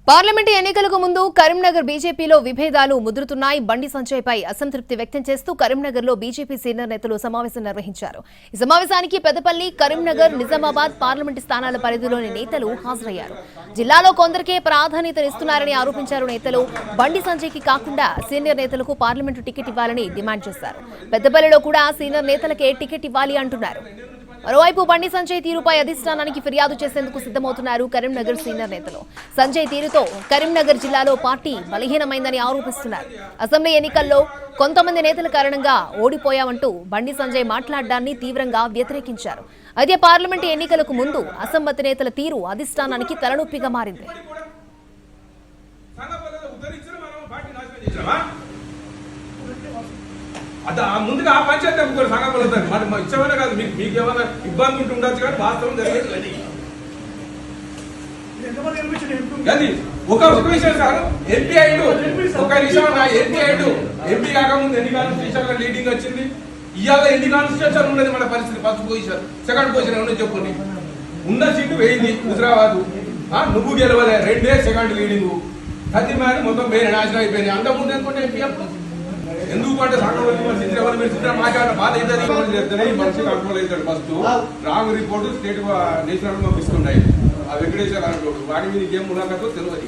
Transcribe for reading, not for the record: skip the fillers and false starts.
Parliament ఎన్నికలకు ముందు కరీంనగర్ బీజేపీలో విభేదాలు ముదురుతున్నాయి. బండి సంజయ్ పై అసంతృప్తి వ్యక్తం చేస్తూ కరీంనగర్లో బీజేపీ సీనియర్ నేతలు సమావేశం నిర్వహించారు. ఈ సమావేశానికి పెద్దపల్లి, కరీంనగర్, నిజామాబాద్ పార్లమెంటు స్థానాల పరిధిలోని నేతలు హాజరయ్యారు. జిల్లాలో కొందరికే ప్రాధాన్యతనిస్తున్నారని ఆరోపించారు నేతలు. బండి సంజయ్కి కాకుండా సీనియర్ నేతలకు పార్లమెంటు టికెట్ ఇవ్వాలని డిమాండ్ చేశారు. పెద్దపల్లిలో కూడా సీనియర్ నేతలకే టికెట్ ఇవ్వాలి అంటున్నారు. మరోవైపు బండి సంజయ్ తీరుపై అధిష్టానానికి ఫిర్యాదు చేసేందుకు సిద్ధమవుతున్నారు కరీంనగర్ సీనియర్ నేతలు. సంజయ్ తీరుతో కరీంనగర్ జిల్లాలో పార్టీ బలహీనమైందని ఆరోపిస్తున్నారు. అసెంబ్లీ ఎన్నికల్లో కొంతమంది నేతల కారణంగా ఓడిపోయామంటూ బండి సంజయ్ మాట్లాడడాన్ని తీవ్రంగా వ్యతిరేకించారు. అయితే పార్లమెంటు ఎన్నికలకు ముందు అసమ్మతి నేతల తీరు అధిష్టానానికి తలనొప్పిగా మారింది. ముందుగా ఆ పంచాయతీ సంఘపలు మరి ఇచ్చమనే కాదు, మీకు ఏమైనా ఇబ్బంది ఉంటూ ఉండొచ్చు కానీ వాస్తవం జరిగేది అది ఒక విషయం సార్. ఎంపీ అయ్యాడు, ఒక విషయం ఎంపీ అయ్యాడు. ఎంపీ కాకముందు ఎన్ని కాన్స్టిట్యూషన్ లీడింగ్ వచ్చింది. ఇవాళ ఎన్ని కాన్స్టిట్యూషన్ ఉన్నది మన పరిస్థితి. ఫస్ట్ పొజిషన్, సెకండ్ పొజిషన్ ఏమన్నా చెప్పుకోండి. ఉన్న సీటు వేయింది హుజరాబాద్. నువ్వు గెలవలే, 2ే సెకండ్ లీడింగ్. ప్రతి మ్యాన్ మొత్తం వేరే నాశనం అయిపోయింది. అంతకుముందు అనుకుంటే ఎంపీ ఎందుకు అంటే మాట్లాడిన బాధ అయితే మనిషి కంట్రోల్ అవుతాడు. First wrong report state national పంపిస్తున్నాయి. ఆ వెంకటేశ్వర వాటి మీద ఏం ములాఖతో తెలియదు.